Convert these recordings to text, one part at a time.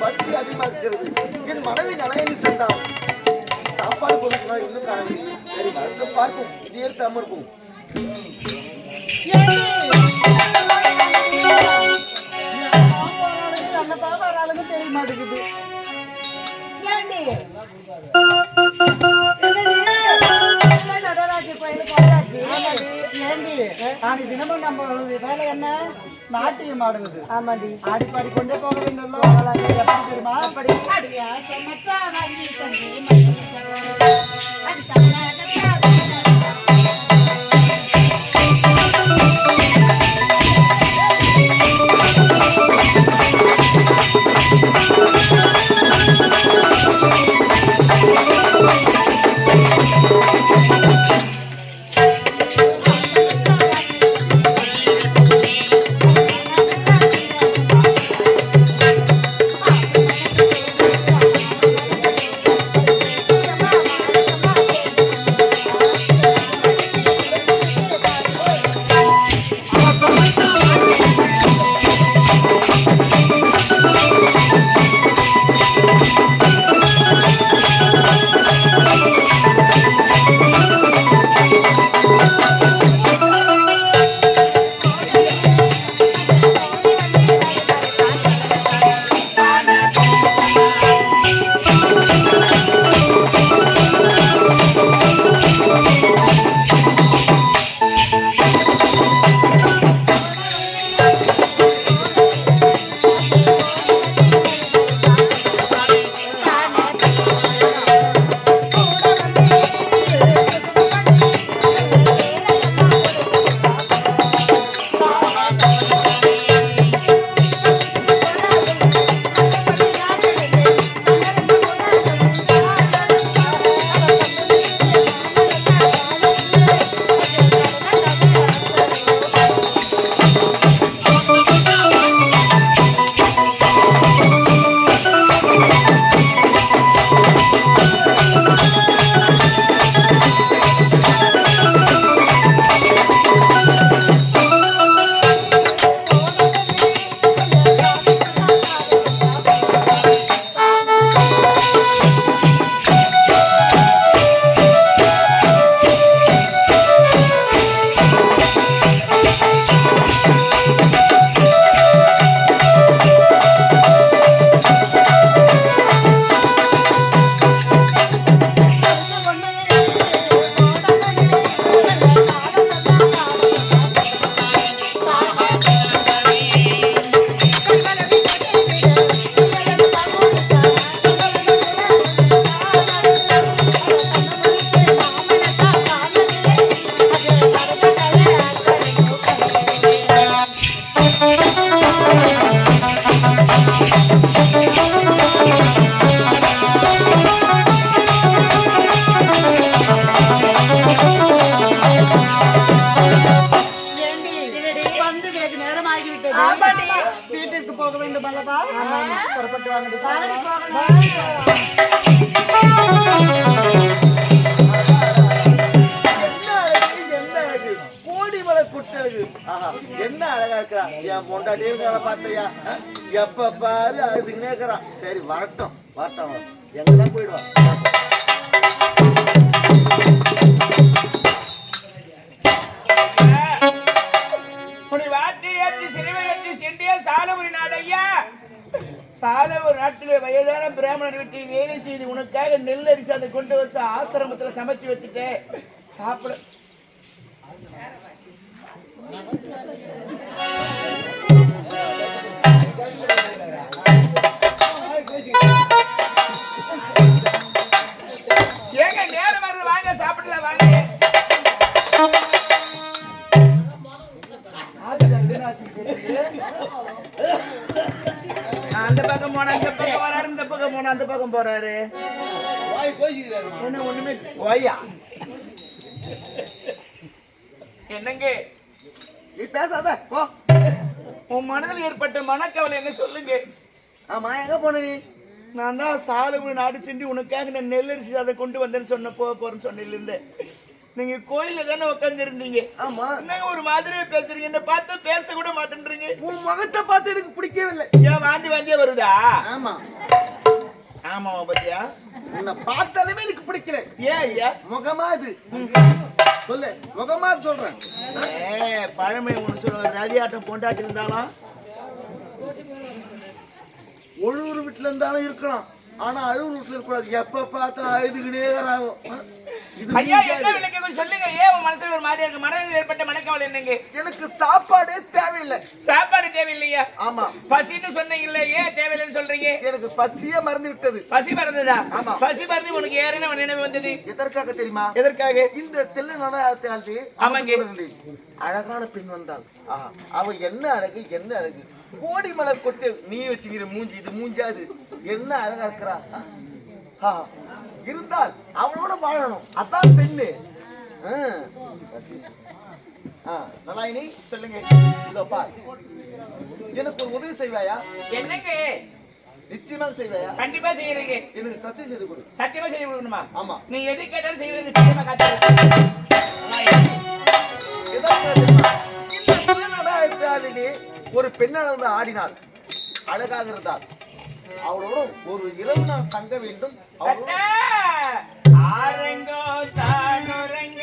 பசி அதிகமா இருக்கிறது. என் மனைவி நலையன்னு சொன்னான். சாப்பாடு கொடுக்கணும் இன்னும் காணவில்லை. சரி வந்து பார்ப்போம். இது எடுத்து அமர்ப்போம். தெரிய மாட்டேங்குது. தினமும் நம்ம வேலை என்ன நாட்டியம் ஆடுவது. ஆமாடி ஆடி பாடிக்கொண்டே போக வேண்டும். எப்படி தெரியுமா? வீட்டிற்கு போக வேண்டும் அல்லவா? புறப்பட்டு என்ன அழகா இருக்கிறா என் பொண்டாட்டி இருக்கிற பார்த்தையா? எப்ப பாரு அதுக்குன்னே இருக்கிறான். சரி வரட்டும் வரட்டும், எங்கதான் போயிடுவான். சாலவூர் நாட்டிலே வயதான பிராமணர் வீட்டில் வேலை செய்து உனக்காக நெல் அரிசி அதை கொண்டு வச்ச ஆசிரமத்தில் சமைச்சு வச்சுட்டேன். சாப்பிட ஏங்க நேரம் வருது, வாங்க சாப்பிடலாம் வாங்க. அந்த பக்கம் போனா இந்த பக்கம் வராரு, இந்த பக்கம் போனா அந்த பக்கம் போறாரு. என்ன ஒண்ணுமே ஓய்யா என்னங்க நீ பேசாத போ. உன் மனதில் ஏற்பட்ட மனக்கவலை என்ன சொல்லுங்க. ஆமா எங்க போன நீ? நான் தான் சாலமூர் நாடு சென்று உனக்காக நான் நெல்லரிசி அதை கொண்டு வந்தேன்னு சொன்ன போக போறேன்னு சொன்னில இருந்து நீங்க கோயில்ல தானே உட்கார்ந்து இருந்தீங்க. ஆமா. என்னங்க ஒரு மாதிரியே பேசுறீங்க? என்ன பார்த்து பேச கூட மாட்டேன்றீங்க. உன் முகத்தை பார்த்து எனக்கு பிடிக்கவில்லை. ஏன் வாந்தியே வருதா? ஆமா ஆமா பத்தியா, உன்னை பார்த்தாலுமே எனக்கு பிடிக்கல. ஏன் ஐயா? முகமா அது சொல்லு, முகமா சொல்றேன். பழமை ஒண்ணு சொல்லுவாங்க, ரதியாட்டம் பொண்டாட்டி இருந்தாலும் ஒழுவூர் வீட்டுல இருந்தாலும் இருக்கலாம், ஆனா அழுவூர் வீட்டுல இருக்கக்கூடாது. எப்ப பார்த்தா அழுதுகிட்டே ஆகும். ஐயா என்ன விளக்க கொஞ்சம் சொல்லுங்க. ஏன் உன் மனசுல ஒரு மாதிரியா இருக்கு? மனதில் ஏற்பட்ட மனக்கவலை என்னங்க? எனக்கு சாப்பாடே தேவையில்லை. சாப்பாடு தேவையில்லையா? ஆமா. பசின்னு சொன்னீங்கல்ல, ஏன் தேவையில்லைன்னு சொல்றீங்க? எனக்கு பசியே மறந்து விட்டது. பசி மறந்ததா? ஆமா. பசி மறந்து உனக்கு ஏறன நினைவு வந்தது எதற்காக தெரியுமா? எதற்காக? இந்த தெல்ல நாளாத்தி ஆமாங்க. அழகான பெண் வந்தாள். அவ என்ன அழகு, என்ன அழகு! கோடி மலர் கொட்டு நீ வச்சுக்கிற மூஞ்சி, இது மூஞ்சாது என்ன அழகா இருக்கிறா. இருந்தால் அவளோட வாழணும், அதான் பெண்ணு. நலாயினி சொல்லுங்க. இதோ பார், எனக்கு ஒரு உதவி செய்வாயா? என்னங்க? நிச்சயமாக செய்வாயா? கண்டிப்பா செய்யறீங்க. எனக்கு சத்தியம் செய்து கொடு. சத்தியமா செய்து கொடுக்கணுமா? ஆமா. நீ எது கேட்டாலும் செய்வீங்க. சத்தியமா காட்டுறேன். ஒரு பெண்ணானது ஆடினாள், அழகாக இருந்தாள். அவளோட ஒரு இரவு நான் தங்க வேண்டும். ஆரங்கோ தானுரங்க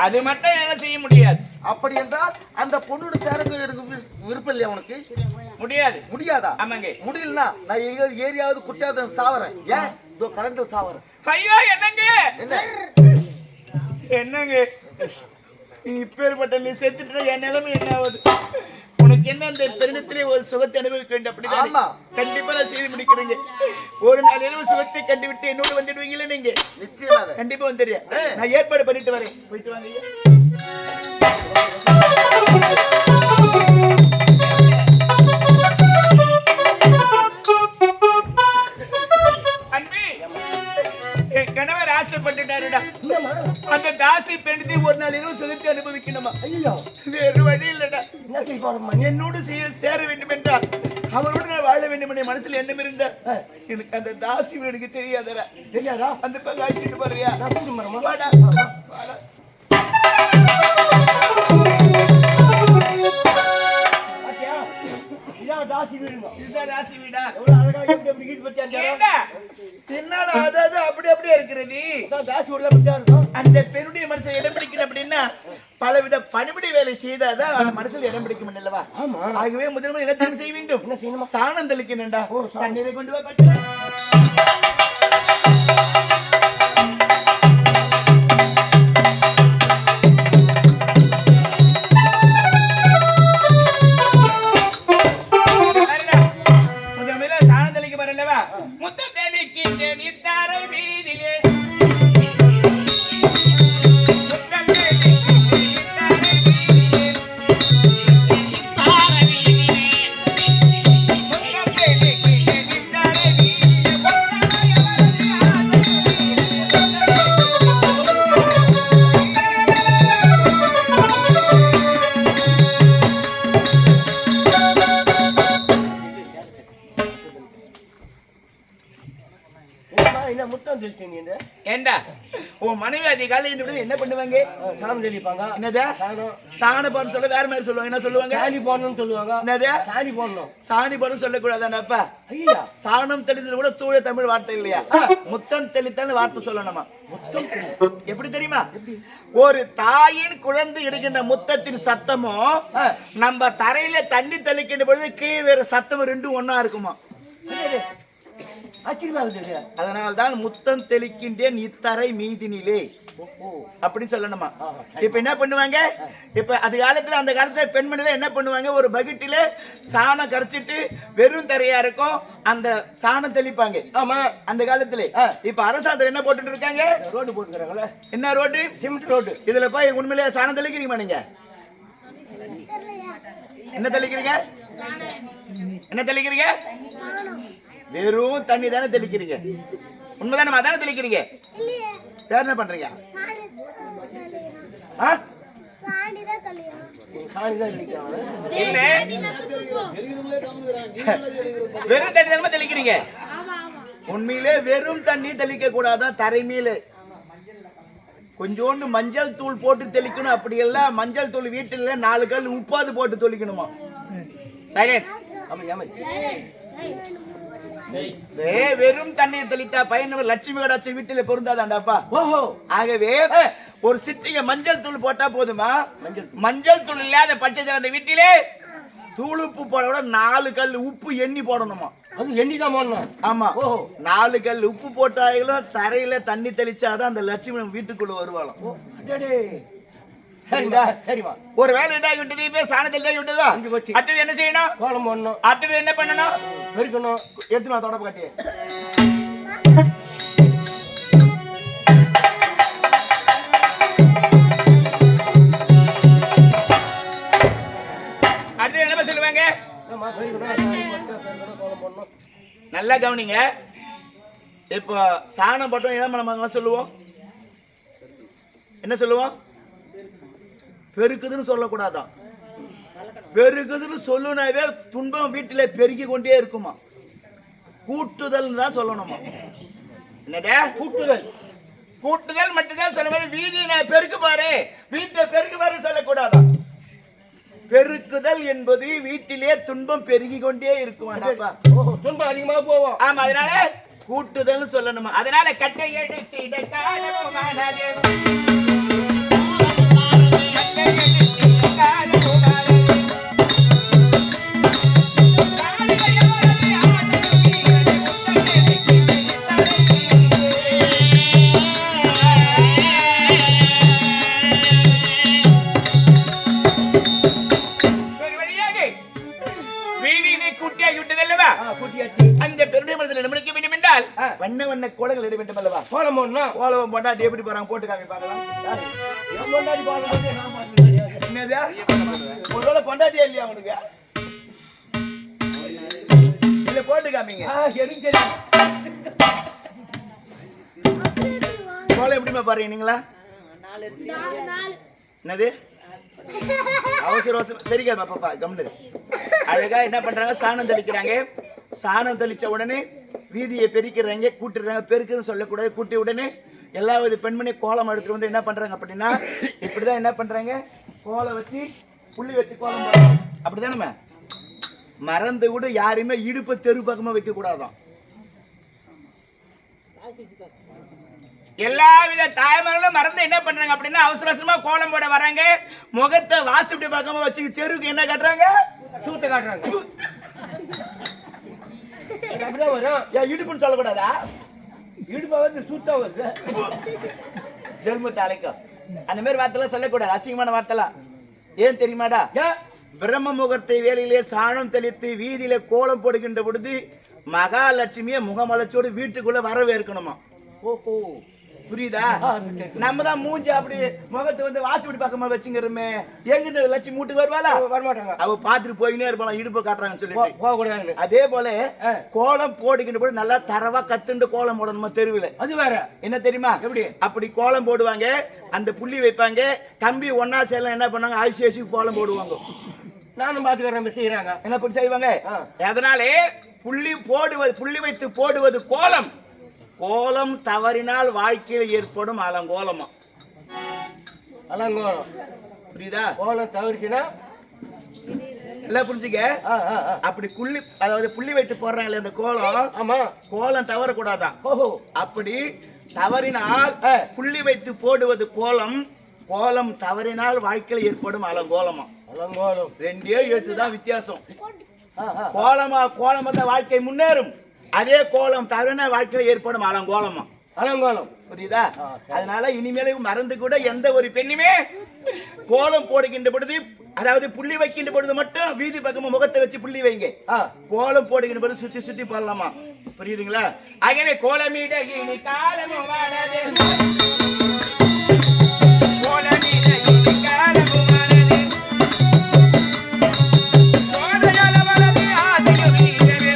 அது மட்டும் என்ன செய்ய முடியாது. அப்படி என்றால் அந்த பொண்ணோட சேரங்க எனக்கு விருப்பம் இல்லையா உனக்கு? முடியாது. முடியாதா? ஆமாங்க. முடியலனா நான் எங்க ஏரியாவது குட்டாத சாவறேன். ஏன் இதோ கரண்ட் சாவறேன். ஐயோ என்னங்க? என்ன என்னங்க? நீ இப்பேற்பட்ட நீ செத்துட்டா என் நிலைமை என்ன ஆகுது? உனக்கு என்ன அந்த பெருணத்திலே ஒரு சுகத்தை அனுபவிக்க வேண்டும் அப்படிதான். ஆமா. கண்டிப்பா நான் செய்து முடிக்கிறேங்க. ஒரு நாள் இரவு சுகத்தை கண்டுவிட்டு என்னோட வந்துடுவீங்களே நீங்க? நிச்சயமாக. கண்டிப்பா வந்துடுறேன். நான் ஏற்பாடு பண்ணிட்டு வரேன். போயிட்டு வாங்க ஐயா. கணவர் ஆசைப்பட்டுட்டாருடா. அந்த தாசி பெண்ணை ஒரு நாள் இரவு சுகத்தை அனுபவிக்கணுமா? வேறு வழி இல்லடா. என்னோடு சேர வேண்டும் என்றால் அவரோடு நான் வாழ வேண்டும் என்ற மனசுல எண்ணம் இருந்த எனக்கு அந்த தாசி எனக்கு தெரியாதடா. தெரியாதா? அந்த பக்கம் ஆசிட்டு போறியா? வாடா வாடா. தாசி வீடுங்க. இதுதான் தாசி வீடா? எவ்வளவு அழகா எப்படி எப்படி கீழ் பச்சாங்க. என்னடா அதாவது அப்படி அப்படியே இருக்கிறது. தாசி வீடுல அப்படியே இருக்கும். அந்த பெருடைய மனசுல இடம் பிடிக்கணும் அப்படின்னா பலவித பணிபடி வேலை செய்தாதான் அந்த மனசுல இடம் பிடிக்க முடியலவா? ஆகவே முதல்ல என்ன தெரிவு செய்ய வேண்டும்? என்ன செய்யணும்? சாணம் தெளிக்கணும்டா. தண்ணீரை கொண்டு வா கட்டுறா. ஏண்டா உன் மனைவி அதிகாலை என்ன பண்ணுவாங்க? சாணம் தெளிப்பாங்க. என்னதா சாணம் போடணும் சொல்ல வேற மாதிரி சொல்லுவாங்க. என்ன சொல்லுவாங்க? சாணி போடணும்னு சொல்லுவாங்க. என்னதா சாணி போடணும்? சாணி போடணும் சொல்லக்கூடாதானப்பா? ஐயா சாணம் தெளித்தது கூட தூய தமிழ் வார்த்தை இல்லையா? முத்தம் தெளித்தான்னு வார்த்தை சொல்லணுமா? முத்தம் எப்படி தெரியுமா? ஒரு தாயின் குழந்தை இடுகின்ற முத்தத்தின் சத்தமும் நம்ம தரையில தண்ணி தெளிக்கின்ற பொழுது கீழே வேற சத்தமும் ரெண்டும் ஒன்னா இருக்குமா? அதனால்தான் முத்தம் தெளிக்கின்றேன் இத்தரை மீதினிலே அப்படின்னு சொல்லணுமா? இப்ப என்ன பண்ணுவாங்க? இப்ப அது காலத்துல அந்த காலத்துல பெண்மணில என்ன பண்ணுவாங்க? ஒரு பக்கெட்டில சாணம் கரைச்சிட்டு வெறும் தரையா இருக்கும், அந்த சாணம் தெளிப்பாங்க. ஆமா அந்த காலத்துல. இப்ப அரசாங்கம் என்ன போட்டுட்டு இருக்காங்க? ரோடு போட்டுக்கிறாங்களே. என்ன ரோடு? Cement road. இதுல போய் உண்மையிலேயே சாணம் தெளிக்கிறீங்க நீங்க? என்ன தெளிக்கிறீங்க? என்ன தெளிக்கிறீங்க? வெறும் தண்ணி தானே தெளிக்கிறீங்க. உண்மைதானே? அதானே தெளிக்கிறீங்க. வேற என்ன பண்றீங்க? வெறும் தண்ணி தானே தெளிக்கிறீங்க. உண்மையிலே வெறும் தண்ணி தெளிக்க கூடாதான். தரைமையில கொஞ்சோண்டு மஞ்சள் தூள் போட்டு தெளிக்கணும். அப்படி எல்லாம் மஞ்சள் தூள் வீட்டுல 4 கல் உப்பாது போட்டு தெளிக்கணுமா? சைலன்ஸ். வெறும் தண்ணீர் தெளித்தா பயணவர் லட்சுமி கடாட்சி வீட்டில பொருந்தாதாண்டாப்பா. ஆகவே ஒரு சிட்டிய மஞ்சள் தூள் போட்டா போதுமா? மஞ்சள் தூள் இல்லாத பட்சத்தில் அந்த வீட்டிலே தூள் உப்பு போட 4 கல் உப்பு எண்ணி போடணுமா? அது எண்ணி தான் போடணும். ஆமா 4 கல் உப்பு போட்டாலும் தரையில தண்ணி தெளிச்சாதான் அந்த லட்சுமி வீட்டுக்குள்ள வருவாளாம். சரிடா சரிமா. ஒரு வேலை இதாகி விட்டது. இப்ப சாணத்தில் தான் விட்டதா? அடுத்தது என்ன செய்யணும்? கோலம் போடணும். அடுத்தது என்ன பண்ணணும்? பெருக்கணும். எடுத்துமா தொடப்பு காட்டி. அடுத்தது என்ன சொல்லுவாங்க? நல்லா கவனிங்க. இப்போ சாணம் போட்டோம் என்ன நம்ம சொல்லுவோம்? என்ன சொல்லுவோம்? பெருக்குதுன்னு சொல்லக்கூடாதான். பெருக்குதுன்னு சொல்லுனாவே துன்பம் வீட்டில பெருகி கொண்டே இருக்குமா? கூட்டுதல் தான் சொல்லணுமா? என்னதே கூட்டுதல்? கூட்டுதல் மட்டும்தான் சொல்ல. வீதியை பெருக்கு பாரு, வீட்டை பெருக்கு பாரு சொல்லக்கூடாதான். பெருக்குதல் என்பது வீட்டிலே துன்பம் பெருகி கொண்டே இருக்குமா? துன்பம் அதிகமா போவோம். ஆமா அதனால கூட்டுதல் சொல்லணுமா? அதனால கட்டை எடுத்து காலமானது கோலங்கள் இட வேண்டும் அல்லவா? கோலம் போடணும். கோலம் பொண்டாட்டி எப்படி போறாங்க போட்டு காமி பார்க்கலாம். என் பொண்டாட்டி கோலம் போட்டு நான் பார்த்துக்கிறேன். என்னது? ஒருவேளை பொண்டாட்டியா இல்லையா உனக்கு? இல்ல போட்டு காமிங்க. எனக்கு தெரியும். கோலம் எப்படிமா பாருங்க நீங்களா? என்னது? அவசர அவசரம் சரிக்கா பாப்பா கம்னு. அழகா என்ன பண்றாங்க? சாணம் தெளிக்கிறாங்க. சாணம் தெளிச்ச உடனே வீதியை பெருக்கிறாங்க, கூட்டுறாங்க. பெருக்குன்னு சொல்லக்கூடாது, கூட்டி உடனே எல்லா வித பெண்மணி கோலம் எடுத்துட்டு வந்து என்ன பண்றாங்க அப்படின்னா இப்படிதான் என்ன பண்றாங்க? கோலம் வச்சு புள்ளி வச்சு கோலம் போடுறாங்க. அப்படிதானே? மறந்து கூட யாரையுமே இடுப்பு தெரு பக்கமா வைக்க கூடாதான். எல்லா வித தாய்மார்களும் மறந்து என்ன பண்றாங்க அப்படின்னா அவசர அவசரமா கோலம் போட வராங்க. முகத்தை வாசிப்படி பக்கமா வச்சு தெருக்கு என்ன காட்டுறாங்க? சூத்த காட்டுறாங்க. அப்படிதான் வரும். ஏன் இடுப்புன்னு சொல்லக்கூடாதா? இடுப்பா வந்து சூத்தா வருது. ஜென்மத்தை அழைக்கும் அந்த மாதிரி வார்த்தைலாம் சொல்லக்கூடாது, அசிங்கமான வார்த்தைலாம். ஏன் தெரியுமாடா? பிரம்ம முகூர்த்த வேலையிலே சாணம் தெளித்து வீதியில கோலம் போடுகின்ற பொழுது மகாலட்சுமியை முகமலச்சோடு வீட்டுக்குள்ள வரவேற்கணுமா. ஓஹோ, புரியுதா? நம்ம தான் மூஞ்சி அப்படி முகத்தை வந்து வாசிப்படி பக்கமா வச்சுங்கிறோமே, எங்கிட்ட லட்சுமி வீட்டுக்கு வருவாளா? வரமாட்டாங்க. அவ பாத்துட்டு போயினே இருப்பாளா இடுப்பு காட்டுறாங்கன்னு சொல்லிட்டு போக கூடாது. அதே போல கோலம் போடுகின்ற போது நல்லா தரவா கத்துண்டு கோலம் போடணுமா தெருவில். அது வேற என்ன தெரியுமா? எப்படி? அப்படி கோலம் போடுவாங்க, அந்த புள்ளி வைப்பாங்க, கம்பி ஒன்னா சேலம் என்ன பண்ணாங்க? ஐசிஐசி கோலம் போடுவாங்க. நானும் பாத்துக்கிறேன் செய்யறாங்க. என்ன அப்படி செய்வாங்க? அதனாலே புள்ளி வைத்து போடுவது கோலம். கோலம் தவறினால் வாழ்க்கையில் ஏற்படும் அலங்கோலமா. அலங்கோலம் புரியுதா? கோலம் தவறிச்சுன்னா எல்லாம் புரிஞ்சுக்க. அப்படி அதாவது புள்ளி வைத்து போடுறாங்களே அந்த கோலம். ஆமா, கோலம் தவறக்கூடாதான். ஓஹோ, அப்படி தவறினால் புள்ளி வைத்து போடுவது கோலம். கோலம் தவறினால் வாழ்க்கையில் ஏற்படும் அலங்கோலமா. அலங்கோலம் ரெண்டே எழுத்துதான் வித்தியாசம். கோலமா தான் வாழ்க்கை முன்னேறும். அதே கோலம் தவறினால் வாழ்க்கையில் ஏற்படும் அலங்கோலமா. அலங்கோலம் புரியுதா? அதனால இனிமேல மறந்து கூட எந்த ஒரு பெண்ணுமே கோலம் போடுகின்ற பொழுது, அதாவது புள்ளி வைக்கின்ற பொழுது மட்டும் வீதி பக்கமா முகத்தை வச்சு புள்ளி வைங்க. கோலம் போடுகின்ற பொழுது சுத்தி சுத்தி போடலாமா. புரியுதுங்களா? ஆகவே கோலமிட இனி காலமும் வாழதே. கோலமிட இனி காலமும் வாழதே. கோதையால வலது ஆசையும் நீரவே.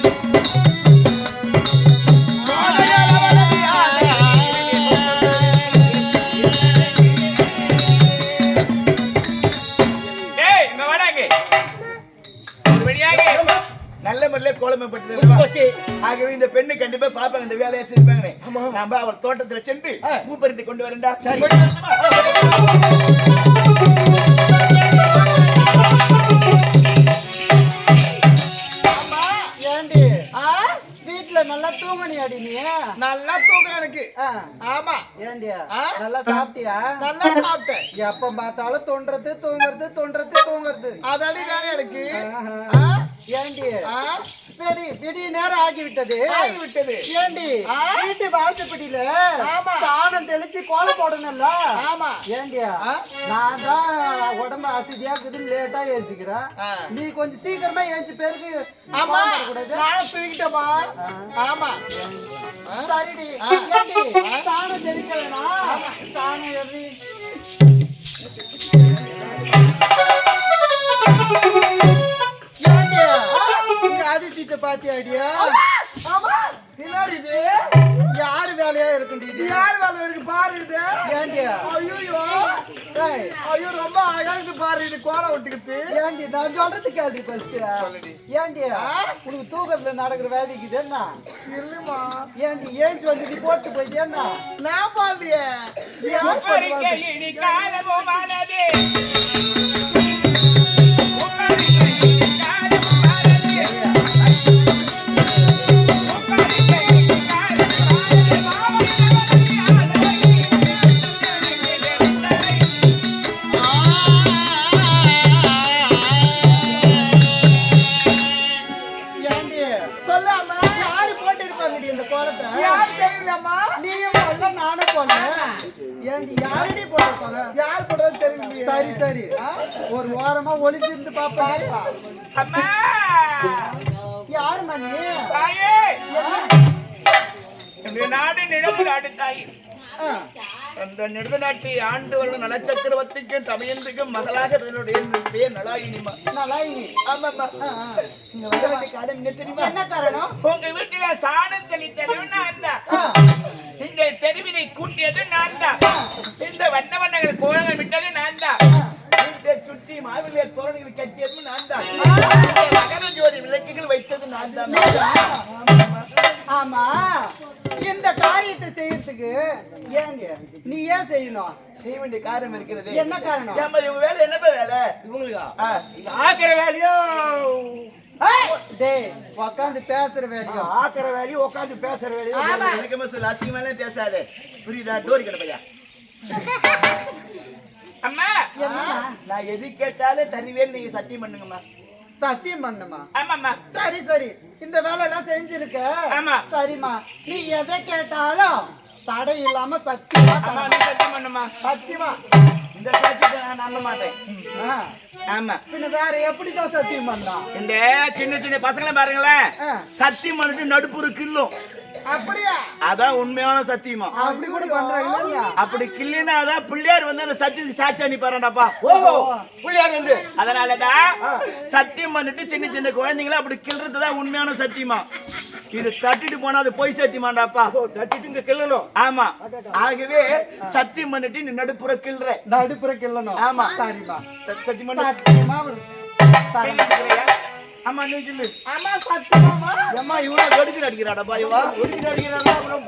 கோதையால வலது ஆசையும் நீரவே. ஏய் இங்க வாடாங்க. ஒருபடியாக நல்ல முறையில கோலமைப்பட்டது. ஆகவே இந்த பெண்ணு கண்டிப்பா பாப்பாங்க, இந்த வேலையை செய்வாங்க. நாம அவள் தோட்டத்துல சென்று பூ பறித்து கொண்டு வரேன்டா. ஏண்டி வீட்டுல நல்லா தூங்கணியாடி நீ? நல்லா தூக்கம் எனக்கு. ஆமா. ஏண்டி நல்லா சாப்பிட்டியா? நல்லா சாப்பிட்டேன். எப்ப பார்த்தாலும் தோன்றது அதடி வேணும் எனக்கு. ஏண்டி விடிய நேரம் ஆகிவிட்டது. ஏண்டி வீட்டு வாசப்படியில சாணம் தெளிச்சு கோலம் போடணும்ல? ஆமா. ஏண்டி நான் தான் உடம்பு அசதியா இருக்குதுன்னு லேட்டா ஏஞ்சிக்கிறேன். நீ கொஞ்சம் சீக்கிரமா ஏஞ்சி பேருக்கு தூக்கிட்டப்பா. ஆமா சரிடி. சாணம் தெளிக்க வேணாம். சாணம் எப்படி அதிசயத்தை பாத்தியாடியா? யாரு வேலையா இருக்குண்டி? யார் வேலை இருக்கு பாரு. இது ஏண்டி? ஐயோ ரொம்ப அழகு பாரு. இது கோலம் விட்டுக்கிட்டு. ஏண்டி நான் சொல்றது கேள்வி ஃபர்ஸ்ட். ஏண்டி உனக்கு தூக்கத்துல நடக்கிற வேலைக்குது என்ன? இல்லம்மா. ஏண்டி ஏஞ்சி வந்து நீ போட்டு போயிட்டேன்னா? நான் பாண்டியே சரி சரி, ஒரு ஓரமா ஒளிஞ்சிருந்து பாப்பேன். அம்மா யாரு மணி? என்னுடைய நாடு நிழவு நாடு தாய். அந்த நெடுத நாட்டை ஆண்டு வரும் நலச்சக்கரவர்த்திக்கும் தமையன்றுக்கும் மகளாக என்னுடைய நலாயினிமா. நலாயினி. ஆமாம்மா. இங்க வந்த வேண்டிய காரணம் என்ன தெரியுமா? என்ன காரணம்? உங்க வீட்டுல சாணம் தெளித்ததும் நான் தான். இந்த தெருவினை கூட்டியது நான் தான். இந்த வண்ண வண்ணங்கள் கோலங்கள் விட்டது நான் தான். வீட்டை சுற்றி மாவிலே தோரணைகள் கட்டியதும் நான் தான். மகர ஜோதி விளக்குகள் வைத்தது நான் தான். ஆமா, இந்த காரியத்தை செய்யறதுக்கு ஏங்க நீ ஏன் செய்யணும்? செய்ய வேண்டிய காரணம் இருக்கிறது. என்ன காரணம்? இவங்க வேலை என்னப்பா வேலை இவங்களுக்கா? இது ஆக்கிற வேலையும் டேய் உட்காந்து பேசுற வேலையும் ஆக்கிற வேலையும் உட்காந்து பேசுற வேலையும். எனக்குமே சொல்ல அசிங்கமாலே பேசாதே புரியுதா? டோரி கிடப்பையா அம்மா. நான் எது கேட்டாலும் தருவேன், நீங்க சத்தியம் பண்ணுங்கம்மா. சத்தியம் பண்ணுமா? ஆமாம்மா. சரி சரி, இந்த வேலை எல்லாம் செஞ்சிருக்க. ஆமா. சரிம்மா, நீ எதை கேட்டாலும் தடை இல்லாம சத்தியமா அம்மா தரேன். நீ சத்தியம் பண்ணுமா? சத்தியமா. இந்த சத்தியத்தை நான் நம்ப மாட்டேன். ஆ, ஆமா. பின்ன வேற எப்படிதான் சத்தியம் பண்ணலாம்? இந்த சின்ன சின்ன பசங்களை பாருங்களேன், சத்தியம் பண்ணிட்டு நடுப்புற கில்லும். அப்படியா? அதான் உண்மையான சத்தியமா. அப்படி கூட பண்றாங்களா? அப்படி கில்லினா அதான் பிள்ளையார் வந்து அந்த சத்தியத்துக்கு சாட்சி அனுப்பிறான்டாப்பா. ஓஹோ, புள்ளியார் வந்து அதனாலதான் சத்தியம் பண்ணிட்டு சின்ன சின்ன குழந்தைங்களை அப்படி கிள்றதுதான் உண்மையான சத்தியமா. இது தட்டிட்டு போனா அது பொய் சத்தியமாண்டாப்பா. தட்டிட்டு இங்க கிள்ளணும். ஆமா. ஆகவே சத்தியம் பண்ணிட்டு நீ நடுப்புற கிள்ற. நடுப்புற கிள்ளணும். ஆமா. சரிம்மா, சத்தியம் பண்ணி சத்தியமா தரேன். ஆமா நீ சொல்லு. ஆமா சத்தியமா. அம்மா இவனா வெடிச்சு அடிக்கிறாடா இவா. ஒதுக்கி அடிக்கிறாங்க, அப்புறம்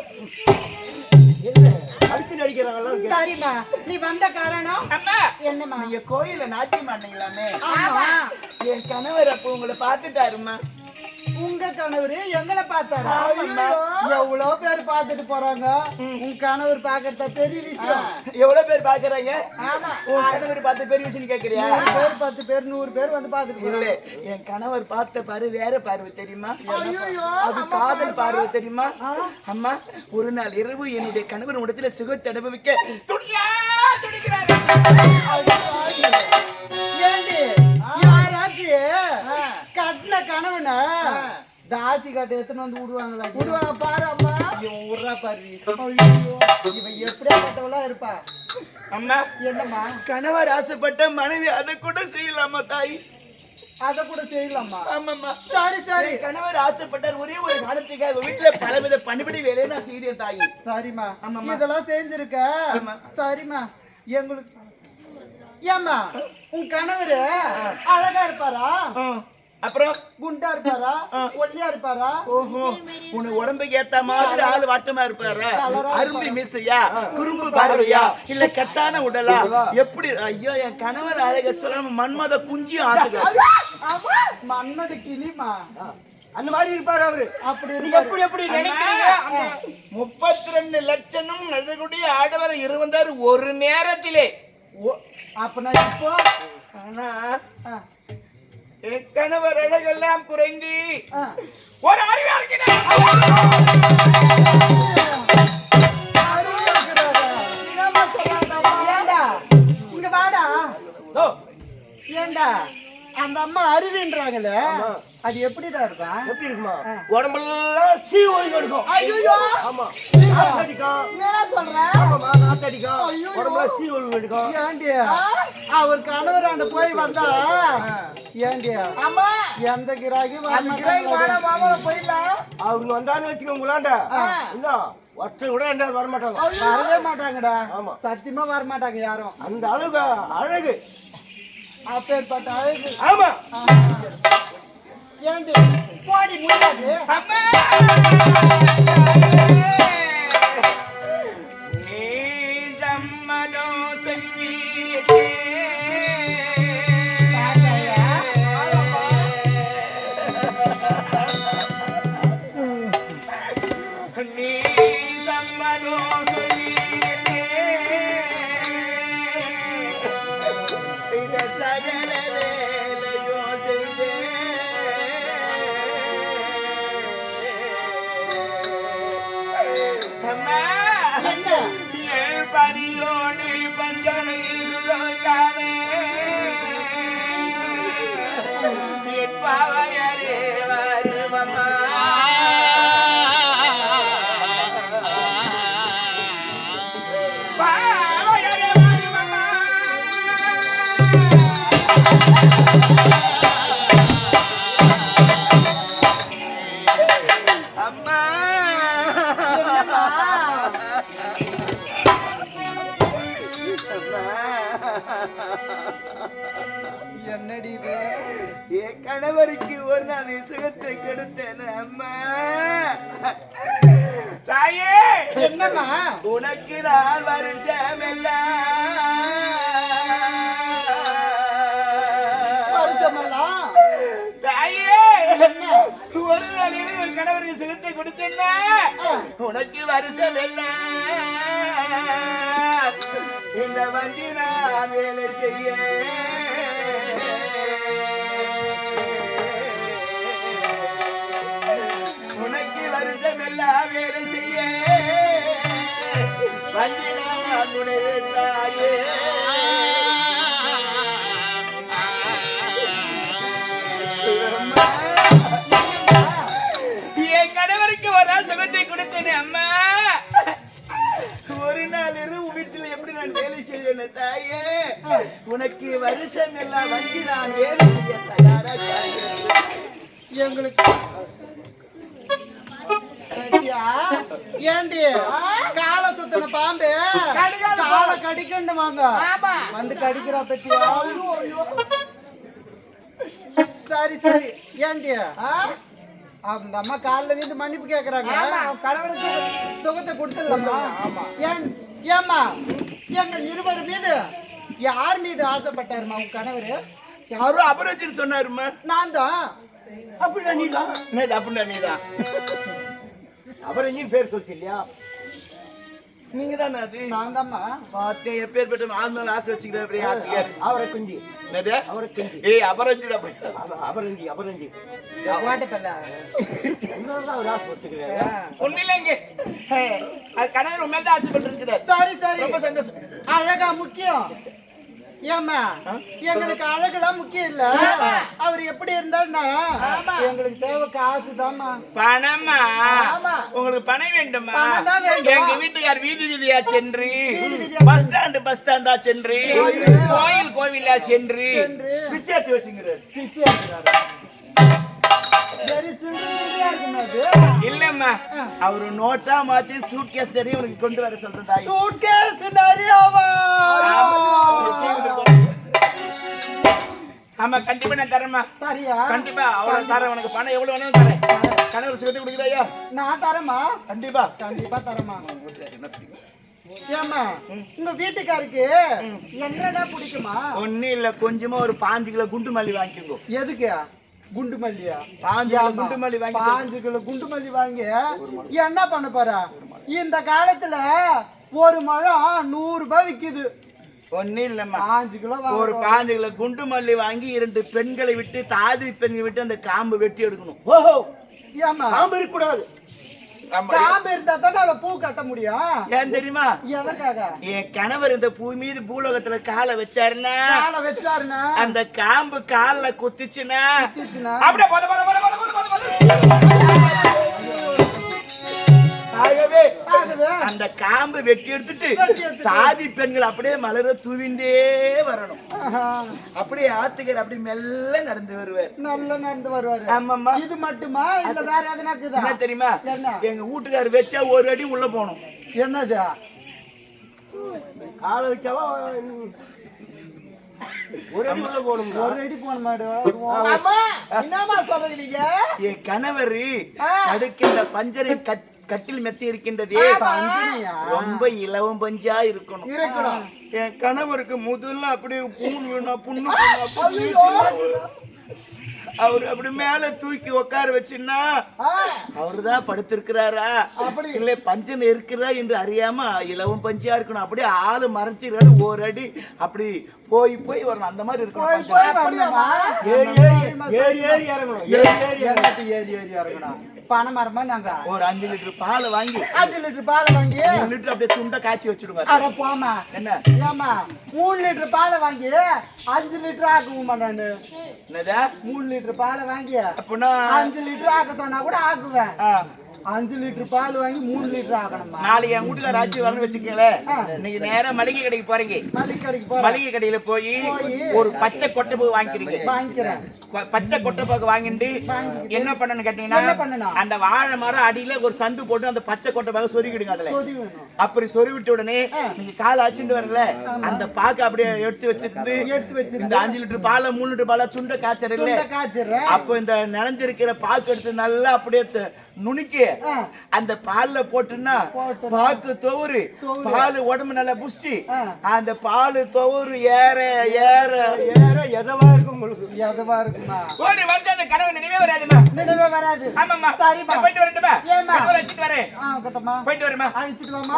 என்ன அடிச்சு அடிக்கிறாங்களா? சரிம்மா, நீ வந்த காரணம் அம்மா என்னம்மா? நீங்க கோயில நாட்டியம் ஆனீங்களாமே. ஆமா. என் கணவர் அப்ப உங்களை பாத்துட்டாருமா. உங்க கணவர் எங்களை பார்த்தாரா? ஆமாம்மா. எவ்வளவு பேர் பார்த்துட்டு போறாங்க. உன் கணவர் பாக்குறத பெரிய விஷயம். எவ்வளவு பேர் பாக்குறாங்க? ஆமா. உன் கணவர் பார்த்த பெரிய விஷயம் கேக்குறியா? 100 பேர் 10 பேர் 100 பேர் வந்து பார்த்துட்டு இல்ல, போறாங்க. என் கணவர் பார்த்த பார்வை வேற பார்வை தெரியுமா? அது காதல் பார்வை தெரியுமா? அம்மா, ஒரு நாள் இரவு என்னுடைய கணவர் இடத்துல சுகத்தை அனுபவிக்க துடியா துடிக்கிறாரு. ஏண்டி யாராச்சு கட்டின கணவன தாசி கட்ட எத்தனை வந்து விடுவாங்களா? விடுவாங்க பாரு அம்மா. இவன் விடுறா பாரு. இவன் எப்படியா கட்டவளா இருப்பா? அம்மா, என்னம்மா? கணவர் ஆசைப்பட்ட மனைவி அதை கூட செய்யலாமா தாய்? அத கூட செய்யலாமா? ஆமாம்மா. சரி சரி. கணவர் ஆசைப்பட்டார் ஒரே ஒரு காலத்துக்காக வீட்டுல பலவித பணிபடி வேலையை நான் செய்தேன் தாய். சரிம்மா, ஆமாம்மா. இதெல்லாம் செஞ்சிருக்க. ஆமா. சரிம்மா, எங்களுக்கு ஏம்மா உன் கணவர் அழகா இருப்பாரா? அப்புறம் குண்டா இருப்பாரா? ஒல்லியா இருப்பாரா? ஓஹோ, உனக்கு உடம்புக்கு ஏத்த மாதிரி ஆளு வாட்டமா இருப்பாரா? அரும்பி மீசையா, குறும்பு பார்வையா, இல்ல கட்டான உடலா? எப்படி? ஐயோ, என் கணவர் அழக சொல்லாம மன்மத குஞ்சியும் ஆத்துக்க. மன்மத கிளிமா அந்த மாதிரி இருப்பாரு அவரு. அப்படி நீங்க எப்படி எப்படி நினைக்கிறீங்க? 32 லட்சம் எழுதக்கூடிய ஆடவர் இருந்தாரு ஒரு நேரத்திலே. அப்ப நான் இப்போ ஆனா என் கணவர் அழகெல்லாம் குறைந்து ஆ. ஒரு அறிவாளிக்கிறார். ஏண்டா இங்க வாடா. ஓ, ஏண்டா அந்த அம்மா அருவின்றாங்களே, அது எப்படிடா இருக்கும்? எப்படி இருக்குமா? உடம்பெல்லாம் சீ ஒளி எடுக்கும். ஐயோ, ஆமா, நாத்தடிக்கும். என்னடா சொல்ற? ஆமாமா, நாத்தடிக்கும். உடம்புல சீ ஒளி எடுக்கும். ஏண்டி அவர் கணவராண்ட போய் வந்தா ஏண்டி அம்மா எந்த கிராகி போயிடலாம். அவங்க வந்தான்னு வச்சுக்கோங்களாண்ட இன்னும் ஒருத்தர் கூட ரெண்டாவது வரமாட்டாங்க. வரவே மாட்டாங்கடா. ஆமா, சத்தியமா வரமாட்டாங்க யாரும். அந்த அளவுக்கு அழகு. அப்பேற்பட்ட அழகு. ஆமா. ஏண்டி போடி முடியாது. அம்மா, நீ சம்மதம் செஞ்சீரே. நீ சம்மதம் சொல்லியே இத சகல வேலையோ செய்தே. அம்மா, ஏழ் பதியோடு பஞ்சனை சொல்லிட்டானே. என் பாவையரே வருவம்மா. என்னடி இது? என் கணவருக்கு ஒரு நாள் சுகத்தை கொடுத்தேன் அம்மா. தாயே, என்னம்மா? உனக்கு நான் வருஷமெல்லாம் தாயே, ஒரு நாளில் ஒரு கணவருக்கு சுகத்தை கொடுத்தேன்னா உனக்கு வருஷம் எல்லாம் இந்த வண்டி நான் வேலை செய்ய உனக்கு வருஷம் எல்லாம் வேலை செய்ய வண்டி நான் உணர்ந்தாயே. என் கணவருக்கு ஒரு நாள் சுகத்தை கொடுத்தேனே அம்மா. ஒரு நாள் இரவு வீட்டில் எப்படி நான் வேலை செய்தேன் தாயே. உனக்கு வருஷம் எல்லாம் வந்து நான் வேலை செய்ய தயாரா எங்களுக்கு சத்யா, ஏண்டி கால சுத்தின பாம்பு கால கடிக்கண்டுமாங்க வந்து கடிக்கிறா பத்தியா? சரி சரி, ஏண்டி அந்த அம்மா காலில் வீந்து மன்னிப்பு கேக்குறாங்க. சுகத்தை கொடுத்துடலாமா? ஏம்மா எங்கள் இருவர் மீது யார் மீது ஆசைப்பட்டாருமா உன் கணவர்? யாரும் அபரஜின்னு சொன்னாருமா. நான் தான். அப்படின்னா நீதான் அப்படின்னா நீதான். அப்புறம் நீ பேர் சொல்லிட்டு இல்லையா? நீங்க தானே அது? நான் தான்மா. பார்த்தேன் எப்பேர் பெற்ற ஆள் ஆசை வச்சுக்கிறேன். அவரை குஞ்சி என்னது? அவரை குஞ்சி ஏய் அபரஞ்சிடா போய். அபரஞ்சி அபரஞ்சி வாட்டப்பல்ல அவர் ஆசை வச்சுக்கிறேன். ஒன்னும் இல்லைங்க, அது கணவர் உண்மையில தான் ஆசைப்பட்டு இருக்கிறார். சரி சரி, ரொம்ப சந்தோஷம். அழகா முக்கியம். ஏம்மா எங்களுக்கு அழகுலாம் முக்கியம் இல்ல, அவர் எப்படி இருந்தாருன்னா எங்களுக்கு தேவை காசு தான்மா. பணமா? உங்களுக்கு பணம் வேண்டுமா? பணம் தான் வேண்டும். எங்க வீட்டுக்கார் வீதி வீதியா சென்று, பஸ் ஸ்டாண்டா சென்று, கோவிலா சென்று பிச்சை எடுத்து வச்சுங்கிறாரு. பிச்சை எடுக்கிறாரு. சரி, சில்லறையா இருக்குமா அது? இல்லம்மா, அவரு நோட்டா மாத்தி சூட்கேஸ் சரி உனக்கு கொண்டு வர சொல்றேன். சூட்கேஸ் நிறையாவா? ஆமா, கண்டிப்பா நான் தரேம்மா. சரியா? கண்டிப்பா அவளை தரேன். உனக்கு பணம் எவ்வளவு வேணும் தரேன். கணவர் சுகத்தை கொடுக்குறாயா? நான் தரேம்மா. கண்டிப்பா கண்டிப்பா தரேம்மா. ஏம்மா உங்க வீட்டுக்காருக்கு என்னடா பிடிக்குமா? ஒன்னும் இல்ல, கொஞ்சமா ஒரு 5 கிலோ குண்டு மல்லி வாங்கிக்கோ. எதுக்கு? குண்டு மல்லியா? 5 கிலோ குண்டு மல்லி வாங்கி 5 கிலோ குண்டு மல்லி வாங்கி என்ன பண்ண போற? இந்த காலத்துல ஒரு முழம் 100 ரூபாய் விக்குது. ஒன்னும் இல்லம்மா, 5 கிலோ ஒரு 5 கிலோ குண்டு மல்லி வாங்கி 2 பெண்களை விட்டு, தாதி பெண்களை விட்டு அந்த காம்பு வெட்டி எடுக்கணும். ஓஹோ, ஏம்மா காம்பு இருக்கக்கூடாது. காம்பு இருந்தா தானே அவ பூ கட்ட முடியும். ஏன் தெரியுமா? எதற்காக? என் கணவர் இந்த பூ மீது பூலோகத்துல காலை வச்சாருன்னா, காலை வச்சாருன்னா அந்த காம்பு கால்ல குத்திச்சுன்னா அப்படியே ஆகவே அந்த காம்பு வெட்டி எடுத்துட்டு சாதி பெண்கள் அப்படியே மலர தூவிண்டே வரணும். அப்படியே ஆத்துக்கார் அப்படி மெல்ல நடந்து வருவார். நல்லா நடந்து வருவாரு. ஆமாம்மா. இது மட்டுமா இல்ல வேற எதனா இருக்குதா? என்ன தெரியுமா? எங்க வீட்டுக்காரர் வச்சா ஒரு அடி உள்ள போகணும். என்னது? காலை வச்சாவா ஒரு அடி உள்ள போகணும். ஒரு அடி போன மாடு. என்னமா சொல்றீங்க? என் கணவர் அடுக்கின்ற பஞ்சரை கட்டில் மெத்தி இருக்கின்றது, ரொம்ப இலவம் பஞ்சா இருக்கணும். என் கணவருக்கு முதல்ல அப்படியே புண்ணு அவரு அப்படி மேல தூக்கி உட்கார வச்சுன்னா அவருதான் படுத்திருக்கிறாரா இல்ல பஞ்சன் இருக்கிறா என்று அறியாம இலவம் பஞ்சா இருக்கணும். அப்படியே ஆளு மறைச்சிருக்காரு, ஒரு அடி அப்படி போய் போய் வரணும். அந்த மாதிரி இருக்கணும். ஏறி இறங்கணும். ஏறி இறங்கணும். பணம் மரமா நாங்க ஒரு 5 லிட்டர் பாலை வாங்கி 5 லிட்டர் பாலை வாங்கி 3 லிட்டர் அப்படியே சுண்ட காய்ச்சி வச்சிருங்க. அட போமா. என்ன? ஏமா 3 லிட்டர் பாலை வாங்கி 5 லிட்டர் ஆக்குவோமா நானு? என்னதா? 3 லிட்டர் பாலை வாங்கி அப்படின்னா 5 லிட்டர் ஆக்க சொன்னா கூட ஆக்குவேன். 5 லிட்டர் பால் வாங்கி 3 லிட்டர் ஆக்கணுமா? நாளைக்கு என் வீட்டுல ராஜ்யம் வரணும் வச்சுக்கீங்களேன். நீங்க நேரா மளிகை கடைக்கு போறீங்க. மளிகை கடைக்கு போறேன். மளிகை கடையில போய் ஒரு பச்சை கொட்டை பூ வாங்கிக்கிறீங்க. வாங்கிக்கிறேன். பச்சை கொட்டை பாக்கு வாங்கிட்டு என்ன பண்ணணும் என்ன பண்ணணும்? கேட்டீங்கன்னா அந்த வாழை மரம் அடியில ஒரு சந்து போட்டு அந்த பச்சை கொட்டை பாக்கு சொருகிடுங்க அதுல. சொதி வேணும். அப்படி சொருவிட்ட உடனே நீங்க காலை அச்சிட்டு வரல அந்த பாக்கு அப்படியே எடுத்து வச்சிருந்து இந்த 5 லிட்டர் பாலை 3 லிட்டர் பாலை சுண்ட காய்ச்சறல சுண்ட காய்ச்சற. அப்போ இந்த நினைஞ்சிருக்கிற பாக்கு எடுத்து நல்லா அப்படியே நுணுக்கி அந்த பால்ல போட்டுன்னா பாக்கு துவரு பால் உடம்பு நல்லா புஷ்டி அந்த பால் துவரு ஏற ஏற ஏற எதவா இருக்கும் உங்களுக்கு. எதுவா இருக்குமா? ஒரு வருஷம் அந்த கனவு நினைவே வராதுமா. நினைவே வராது. ஆமாம்மா. சரிப்பா. போயிட்டு வரட்டுமா? ஏம்மா? வச்சிட்டு வரேன். கட்டமா போயிட்டு வரேமா? அழிச்சிட்டு வாமா.